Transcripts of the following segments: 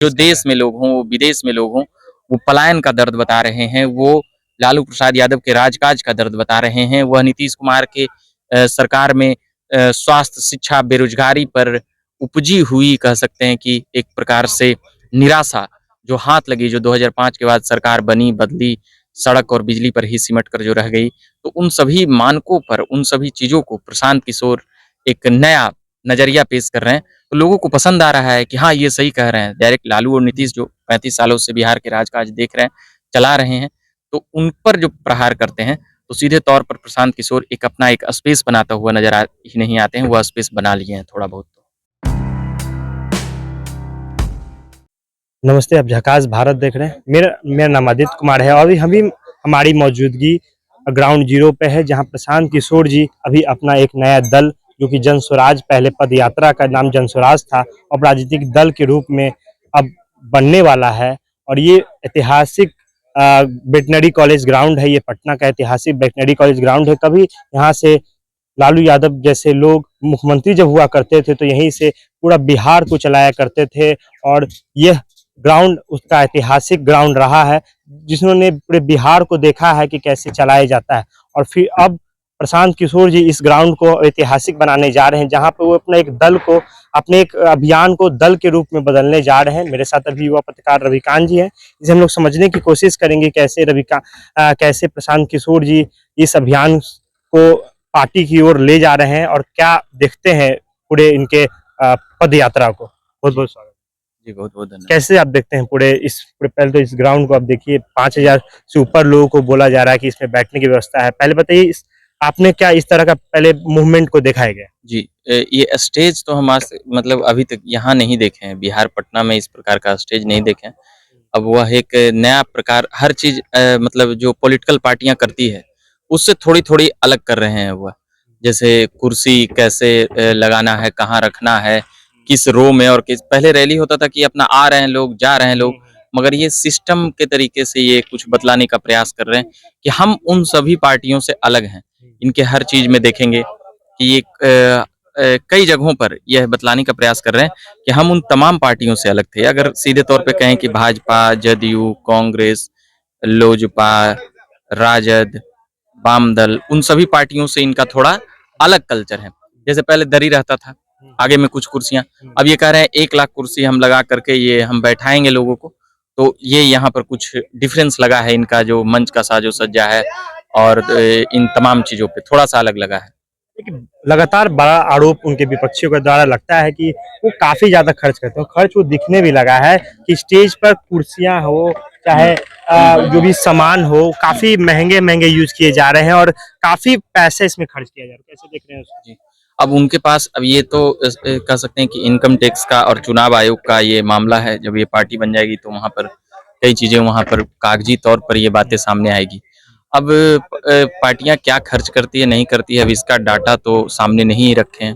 जो देश में लोग हों, विदेश में लोग हों, वो पलायन का दर्द बता रहे हैं, वो लालू प्रसाद यादव के राजकाज का दर्द बता रहे हैं, वह नीतीश कुमार के सरकार में स्वास्थ्य, शिक्षा, बेरोजगारी पर उपजी हुई कह सकते हैं कि एक प्रकार से निराशा जो हाथ लगी, जो 2005 के बाद सरकार बनी, बदली, सड़क और बिजली पर ही सिमट कर जो रह गई, तो उन सभी मानकों पर, उन सभी चीज़ों को प्रशांत किशोर एक नया नज़रिया पेश कर रहे हैं। तो लोगों को पसंद आ रहा है कि हाँ, ये सही कह रहे हैं। डायरेक्ट लालू और नीतीश जो 35 सालों से बिहार के राजकाज देख रहे हैं, चला रहे हैं, तो उन पर जो प्रहार करते हैं, तो सीधे तौर पर प्रशांत किशोर एक अपना एक स्पेस बनाता हुआ नज़र आ ही नहीं आते हैं, वह स्पेस बना लिए हैं थोड़ा बहुत तो। नमस्ते, आप झकास भारत देख रहे हैं। मेरा मेरा नाम आदित्य कुमार है और अभी हमारी मौजूदगी ग्राउंड जीरो पे है, जहां प्रशांत किशोर जी अभी अपना एक नया दल, जो कि जन स्वराज, पहले पद यात्रा का नाम जन स्वराज था, अब राजनीतिक दल के रूप में अब बनने वाला है। और ये ऐतिहासिक वेटनरी कॉलेज ग्राउंड है, ये पटना का ऐतिहासिक वेटनरी कॉलेज ग्राउंड है। कभी यहाँ से लालू यादव जैसे लोग मुख्यमंत्री जब हुआ करते थे, तो यहीं से पूरा बिहार को चलाया करते थे। और यह ग्राउंड उसका ऐतिहासिक ग्राउंड रहा है, जिन्होंने पूरे बिहार को देखा है कि कैसे चलाया जाता है। और फिर अब प्रशांत किशोर जी इस ग्राउंड को ऐतिहासिक बनाने जा रहे हैं, जहां पर वो अपने एक दल को, अपने एक अभियान को दल के रूप में बदलने जा रहे हैं। मेरे साथ अभी युवा पत्रकार रविकांत जी हैं, जिसे हम लोग समझने की कोशिश करेंगे कैसे प्रशांत किशोर जी इस अभियान को पार्टी की ओर ले जा रहे हैं और क्या देखते हैं पूरे इनके पद यात्रा को। बहुत बहुत स्वागत जी, बहुत-बहुत धन्यवाद। कैसे आप देखते हैं पूरे पहले तो इस ग्राउंड को आप देखिए, 5000 से ऊपर लोगों को बोला जा रहा है कि इसमें बैठने की व्यवस्था है। पहले बताइए, आपने क्या इस तरह का पहले मूवमेंट को देखा है क्या? जी, ये स्टेज तो हम आज मतलब अभी तक यहाँ नहीं देखे हैं, बिहार, पटना में इस प्रकार का स्टेज नहीं देखे हैं। अब वह एक नया प्रकार हर चीज़ मतलब जो पॉलिटिकल पार्टियाँ करती है, उससे थोड़ी-थोड़ी अलग कर रहे हैं वह। जैसे कुर्सी कैसे लगाना है, कहाँ रखना है, किस रो में और किस पहले रैली होता था कि अपना आ रहे हैं लोग, जा रहे हैं लोग, मगर ये सिस्टम के तरीके से ये कुछ बतलाने का प्रयास कर रहे हैं कि हम उन सभी पार्टियों से अलग हैं। इनके हर चीज़ में देखेंगे कि ये कई जगहों पर यह बतलाने का प्रयास कर रहे हैं कि हम उन तमाम पार्टियों से अलग थे। अगर सीधे तौर पे कहें कि भाजपा, जदयू, कांग्रेस, लोजपा, राजद, वाम दल, उन सभी पार्टियों से इनका थोड़ा अलग कल्चर है। जैसे पहले दरी रहता था, आगे में कुछ कुर्सियाँ, अब ये कह रहे हैं 1 लाख कुर्सी हम लगा करके ये हम बैठाएँगे लोगों को, तो ये यहाँ पर कुछ डिफरेंस लगा है इनका जो मंच का साजो-सज्जा है और इन तमाम चीज़ों पे थोड़ा-सा अलग लगा है। लेकिन लगातार बड़ा आरोप उनके विपक्षियों के द्वारा लगता है कि वो काफी ज्यादा खर्च करते हैं। खर्च वो दिखने भी लगा है कि स्टेज पर कुर्सियां हो, चाहे जो भी सामान हो, काफी महंगे महंगे यूज किए जा रहे हैं और काफी पैसे इसमें खर्च किया जा रहा है। कैसे देख रहे हैं उसको? जी। अब उनके पास अब ये तो कह सकते हैं कि इनकम टैक्स का और चुनाव आयोग का ये मामला है। जब ये पार्टी बन जाएगी तो वहाँ पर कई चीज़ें वहाँ पर कागजी तौर पर ये बातें सामने आएगी। अब पार्टियाँ क्या खर्च करती है, नहीं करती है, अब इसका डाटा तो सामने नहीं रखे हैं।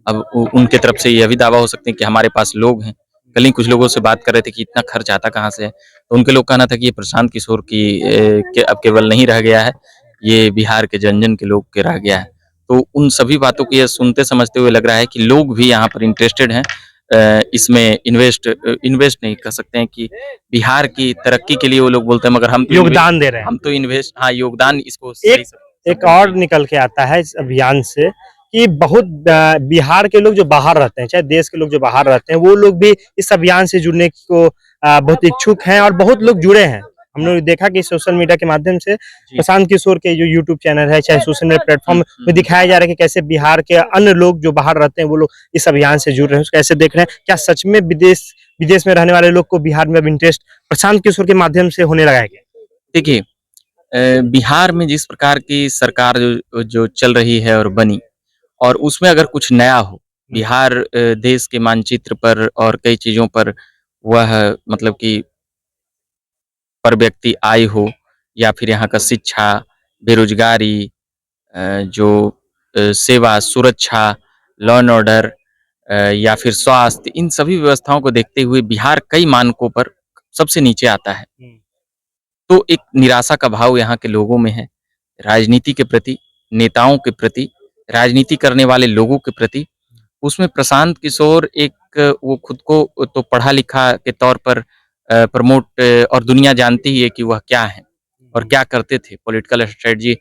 अब उ उनके तरफ से यह भी दावा हो सकते हैं कि हमारे पास लोग हैं। कल ही कुछ लोगों से बात कर रहे थे कि इतना खर्च आता कहाँ से है? तो उनके लोग कहना था कि ये प्रशांत किशोर की के अब केवल नहीं रह गया है, ये बिहार के जन-जन के लोग के रह गया है। तो उन सभी बातों को ये सुनते समझते हुए लग रहा है कि लोग भी यहाँ पर इंटरेस्टेड हैं इसमें इन्वेस्ट नहीं कह सकते हैं कि बिहार की तरक्की के लिए वो लोग बोलते हैं, मगर हम तो योगदान दे रहे हैं। हम तो इन्वेस्ट हाँ, योगदान इसको एक एक और निकल के आता है इस अभियान से कि बहुत बिहार के लोग जो बाहर रहते हैं, चाहे देश के लोग जो बाहर रहते हैं, वो लोग भी इस अभियान से जुड़ने को बहुत इच्छुक हैं और बहुत लोग जुड़े हैं। हमने देखा कि सोशल मीडिया के माध्यम से प्रशांत किशोर के जो यूट्यूब चैनल है, चाहे सोशल मीडिया प्लेटफॉर्म में दिखाया जा रहा है कि कैसे बिहार के अन्य लोग जो बाहर रहते हैं, वो लोग इस अभियान से जुड़ रहे हैं। उसको कैसे देख रहे हैं? क्या सच में विदेश में रहने वाले लोग को बिहार में अब इंटरेस्ट प्रशांत किशोर के माध्यम से होने लगा है क्या? देखिए बिहार में जिस प्रकार की सरकार जो जो चल रही है और बनी और उसमें अगर कुछ नया हो, बिहार देश के मानचित्र पर और कई चीज़ों पर वह मतलब कि पर व्यक्ति आय हो या फिर यहाँ का शिक्षा, बेरोज़गारी जो सेवा, सुरक्षा, लॉ एंड ऑर्डर या फिर स्वास्थ्य, इन सभी व्यवस्थाओं को देखते हुए बिहार कई मानकों पर सबसे नीचे आता है। तो एक निराशा का भाव यहाँ के लोगों में है, राजनीति के प्रति, नेताओं के प्रति, राजनीति करने वाले लोगों के प्रति। उसमें प्रशांत किशोर एक एक वो खुद को तो पढ़ा लिखा के तौर पर प्रमोट और दुनिया जानती ही है कि वह क्या है और क्या करते थे पॉलिटिकल स्ट्रेटजी।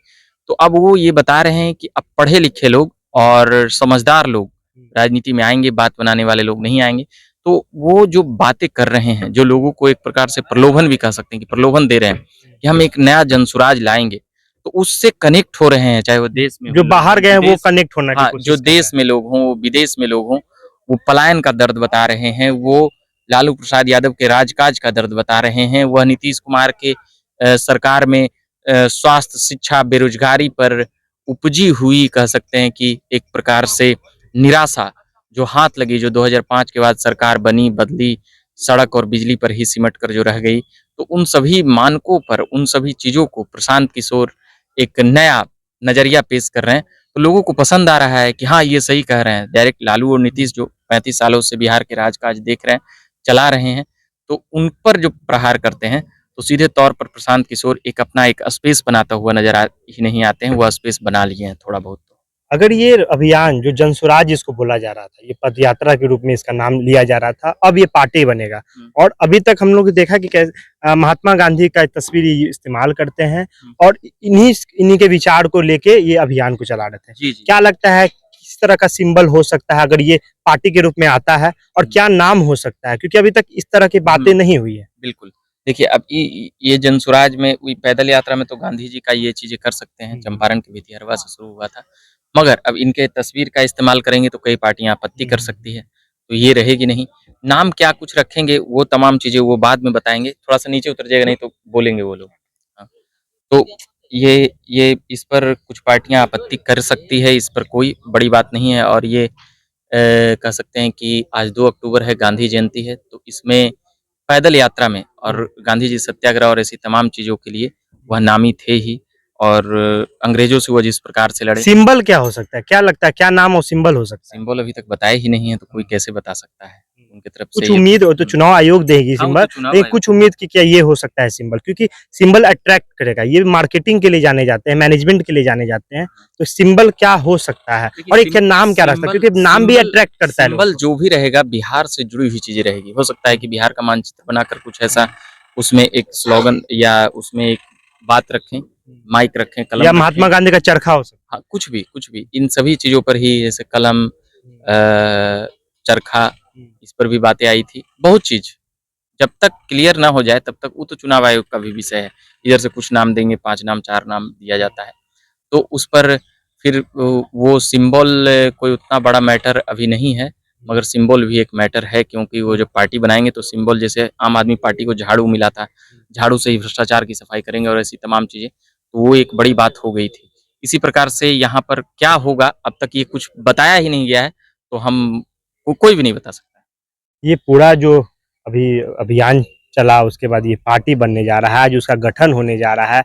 तो अब वो ये बता रहे हैं कि अब पढ़े लिखे लोग और समझदार लोग राजनीति में आएंगे, बात बनाने वाले लोग नहीं आएंगे। तो वो जो बातें कर रहे हैं, जो लोगों को एक प्रकार से प्रलोभन भी कह सकते हैं कि प्रलोभन दे रहे हैं कि हम एक नया जनसुराज लाएंगे, तो उससे कनेक्ट हो रहे हैं, चाहे वो देश में जो हो, बाहर गए हैं वो विदेश, कनेक्ट होने की हाँ, कोशिश जो कर रहे देश में लोग हों, विदेश में लोग हों, वो पलायन का दर्द बता रहे हैं, वो लालू प्रसाद यादव के राजकाज का दर्द बता रहे हैं, वह नीतीश कुमार के सरकार में स्वास्थ्य, शिक्षा, बेरोजगारी पर उपजी हुई कह सकते हैं कि एक प्रकार से निराशा जो हाथ लगी, जो 2005 के बाद सरकार बनी, बदली, सड़क और बिजली पर ही सिमट कर जो रह गई, तो उन सभी मानकों पर, उन सभी चीज़ों को प्रशांत किशोर एक नया नज़रिया पेश कर रहे हैं। तो लोगों को पसंद आ रहा है कि हाँ, ये सही कह रहे हैं। डायरेक्ट लालू और नीतीश जो 35 सालों से बिहार के राजकाज देख रहे हैं, चला रहे हैं, तो उन पर जो प्रहार करते हैं, तो सीधे तौर पर प्रशांत किशोर एक अपना एक स्पेस बनाता हुआ नज़र ही नहीं आते हैं, वह स्पेस बना लिए हैं थोड़ा बहुत तो। अगर ये अभियान जो जनसुराज जिसको बोला जा रहा था, ये पदयात्रा के रूप में इसका नाम लिया जा रहा था, अब ये पार्टी बनेगा और अभी तक हम लोग ने देखा कि महात्मा गांधी का तस्वीर ये इस्तेमाल करते हैं और इन्हीं के विचार को लेके ये अभियान को चला रहे थे। जी, जी। क्या लगता है किस तरह का सिंबल हो सकता है अगर ये पार्टी के रूप में आता है और क्या नाम हो सकता है, क्योंकि अभी तक इस तरह की बातें नहीं हुई है। बिल्कुल। देखिए, अब ये जनसुराज में वही पैदल यात्रा में तो गांधी जी का ये चीज़ें कर सकते हैं, चंपारण के भितिहरवा से शुरू हुआ था। मगर अब इनके तस्वीर का इस्तेमाल करेंगे तो कई पार्टियाँ आपत्ति कर सकती है, तो ये रहेगी नहीं। नाम क्या कुछ रखेंगे, वो तमाम चीज़ें वो बाद में बताएँगे, थोड़ा-सा नीचे उतर जाइएगा नहीं तो बोलेंगे वो लोग। हाँ, तो ये इस पर कुछ पार्टियाँ आपत्ति कर सकती है, इस पर कोई बड़ी बात नहीं है और ये कह सकते हैं कि आज 2 अक्टूबर है, गांधी जयंती है, तो इसमें पैदल यात्रा में और गांधी जी सत्याग्रह और ऐसी तमाम चीज़ों के लिए वह नामी थे ही और अंग्रेजों से वो जिस प्रकार से लड़े, सिंबल क्या हो सकता है, क्या लगता है क्या नाम और सिंबल हो सकता है? सिंबल अभी तक बताए ही नहीं है, तो कोई कैसे बता सकता है? उनकी तरफ से कुछ ये उम्मीद हो तो चुनाव आयोग देगी हाँ, वो सिंबल, तो चुनाव लेकिन आयोग कुछ उम्मीद कि क्या ये हो सकता है सिंबल, क्योंकि सिंबल अट्रैक्ट करेगा, ये मार्केटिंग के लिए जाने जाते हैं, मैनेजमेंट के लिए जाने जाते हैं, तो सिंबल क्या हो सकता है देखिए, और एक क्या नाम क्या रखता है, क्योंकि नाम भी अट्रैक्ट करता है लोगों सिंबल को। जो भी रहेगा बिहार से जुड़ी हुई चीज़ें रहेगी। हो सकता है कि बिहार का मानचित्र बनाकर कुछ ऐसा उसमें एक स्लोगन या उसमें एक बात रखें, माइक रखें, कलम या रखें। महात्मा गांधी का चरखा हो सकता हाँ, कुछ भी इन सभी चीज़ों पर ही जैसे कलम चरखा इस पर भी बातें आई थी। बहुत चीज़ जब तक क्लियर ना हो जाए तब तक वो तो चुनाव आयोग का भी विषय है। इधर से कुछ नाम देंगे, 5 नाम, 4 नाम दिया जाता है। तो उस पर फिर वो सिंबल कोई उतना बड़ा मैटर अभी नहीं है, मगर सिंबल भी एक मैटर है क्योंकि वो जब पार्टी बनाएँगे तो सिंबल जैसे आम आदमी पार्टी को झाड़ू मिला था, झाड़ू से ही भ्रष्टाचार की सफाई करेंगे और ऐसी तमाम चीज़ें, तो वो एक बड़ी बात हो गई थी। इसी प्रकार से यहाँ पर क्या होगा अब तक ये कुछ बताया ही नहीं गया है, तो हम को कोई भी नहीं बता सकता। है। ये पूरा जो अभी अभियान चला उसके बाद ये पार्टी बनने जा रहा है, आज उसका गठन होने जा रहा है,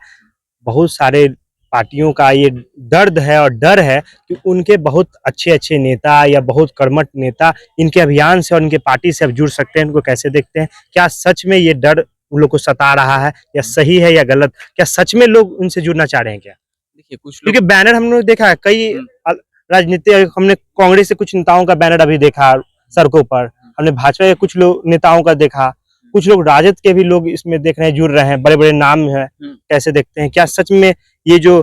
बहुत सारे पार्टियों का ये दर्द है और डर है कि उनके बहुत अच्छे-अच्छे नेता या बहुत कर्मठ नेता इनके अभियान से और इनके पार्टी से अब जुड़ सकते हैं, इनको कैसे देखते हैं? क्या सच में ये डर उन लोग को सता रहा है या सही है या गलत? क्या सच में लोग उनसे जुड़ना चाह रहे हैं क्या? देखिए कुछ क्योंकि लोग बैनर हमने देखा है कई राजनीतिक, हमने कांग्रेस से कुछ नेताओं का बैनर अभी देखा सड़कों पर, हमने भाजपा के कुछ लोग नेताओं का देखा, कुछ लोग राजद के भी लोग इसमें देख रहे हैं, जुड़ रहे हैं, बड़े-बड़े नाम हैं, कैसे देखते हैं? क्या सच में ये जो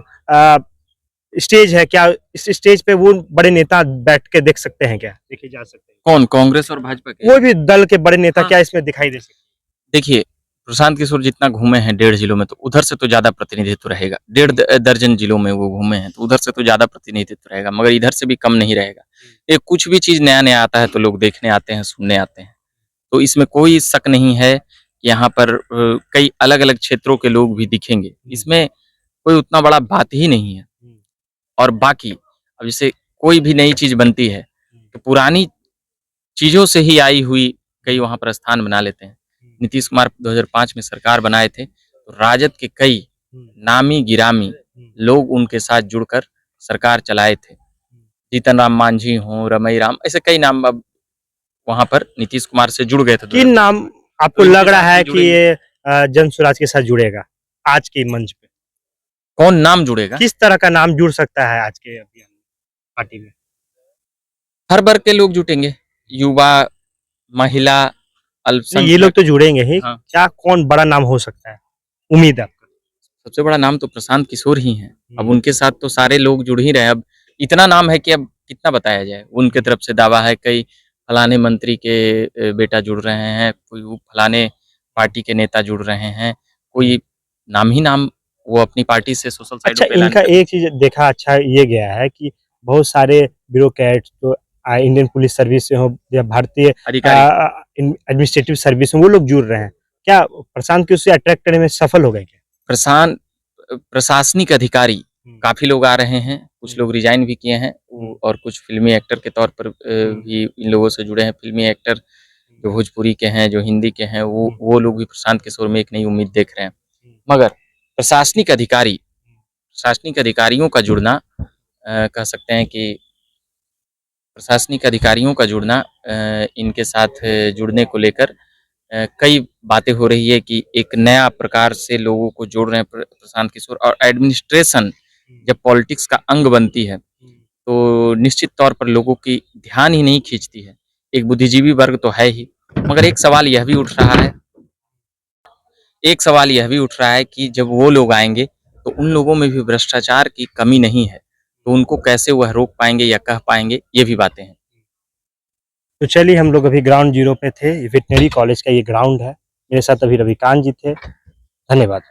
स्टेज है, क्या इस स्टेज पे वो बड़े नेता बैठ के देख सकते हैं क्या? देखे जा सकते हैं? कौन कांग्रेस और भाजपा के? कोई भी दल के बड़े नेता हाँ। क्या इसमें दिखाई दे सकते हैं? देखिए, प्रशांत किशोर जितना घूमे हैं 1.5 जिलों में, तो उधर से तो ज़्यादा प्रतिनिधित्व रहेगा। डेढ़ दर्जन जिलों में वो घूमे हैं, तो उधर से तो ज़्यादा प्रतिनिधित्व रहेगा, मगर इधर से भी कम नहीं रहेगा। ये कुछ भी चीज़ नया-नया आता है तो लोग देखने आते हैं, सुनने आते हैं। तो इसमें कोई शक नहीं है कि यहाँ पर कई अलग-अलग क्षेत्रों के लोग भी दिखेंगे। इसमें कोई उतना बड़ा बात ही नहीं है। और बाकी अब जैसे कोई भी नई चीज़ बनती है, तो पुरानी चीज़ों से ही आई हुई कई वहाँ पर स्थान बना लेते हैं। नीतीश कुमार 2005 में सरकार बनाए थे, तो राजद के कई नामी-गिरामी लोग उनके साथ जुड़कर सरकार चलाए थे। जीतन राम मांझी हों, रमई राम, ऐसे कई नाम अब वहाँ पर नीतीश कुमार से जुड़ गए थे। किन नाम आपको तो इनके लग रहा साथ है भी कि जुड़ेंगे। ये जनसुराज के साथ जुड़ेगा, आज के मंच पे? कौन नाम जुड़ेगा? किस तरह का नाम जुड़ सकता है आज के अभियान पार्टी में? हर वर्ग के लोग जुटेंगे। युवा महिला नहीं, ये अल्पसंख्यक। लोग तो जुड़ेंगे ही, हाँ। क्या कौन बड़ा नाम हो सकता है, उम्मीद है आपका? सबसे बड़ा नाम तो प्रशांत किशोर ही हैं। अब हम्म, उनके साथ तो सारे लोग जुड़ ही रहे हैं। अब इतना नाम है कि अब कितना बताया जाए। उनके तरफ से दावा है, कई फलाने मंत्री के बेटा जुड़ रहे हैं, कोई वो फलाने पार्टी के नेता जुड़ रहे हैं, कोई नाम ही नाम वो अपनी पार्टी से सोशल साइटों अच्छा, पे ऐलान इनका कर। एक चीज देखा अच्छा ये गया है कि बहुत सारे ब्यूरोक्रेट्स जो इंडियन पुलिस सर्विस से हो या भारतीय अधिकारी। एडमिनिस्ट्रेटिव सर्विस में वो लोग जुड़ रहे हैं, क्या प्रशांत की उससे अट्रैक्ट करने में सफल हो गए क्या? प्रशासनिक अधिकारी हम्म, काफ़ी लोग आ रहे हैं, कुछ हम्म, लोग रिज़ाइन भी किए हैं हम्म, और कुछ फ़िल्मी एक्टर के तौर पर हम्म, भी इन लोगों से जुड़े हैं। फ़िल्मी एक्टर जो भोजपुरी के हैं, जो हिंदी के हैं, हम्म, वो लोग भी प्रशांत किशोर में एक नई उम्मीद देख रहे हैं। हम्म, मगर प्रशासनिक अधिकारियों का जुड़ना, कह सकते हैं कि प्रशासनिक अधिकारियों का जुड़ना, इनके साथ जुड़ने को लेकर कई बातें हो रही है कि एक नया प्रकार से लोगों को जोड़ रहे हैं प्रशांत किशोर। और एडमिनिस्ट्रेशन जब पॉलिटिक्स का अंग बनती है तो निश्चित तौर पर लोगों की ध्यान ही नहीं खींचती है। एक बुद्धिजीवी वर्ग तो है ही, मगर एक सवाल यह भी उठ रहा है कि जब वो लोग आएंगे तो उन लोगों में भी भ्रष्टाचार की कमी नहीं है, तो उनको कैसे वह रोक पाएंगे या कह पाएंगे, ये भी बातें हैं। तो चलिए, हम लोग अभी ग्राउंड जीरो पे थे, वेटनरी कॉलेज का ये ग्राउंड है, मेरे साथ अभी रविकांत जी थे, धन्यवाद।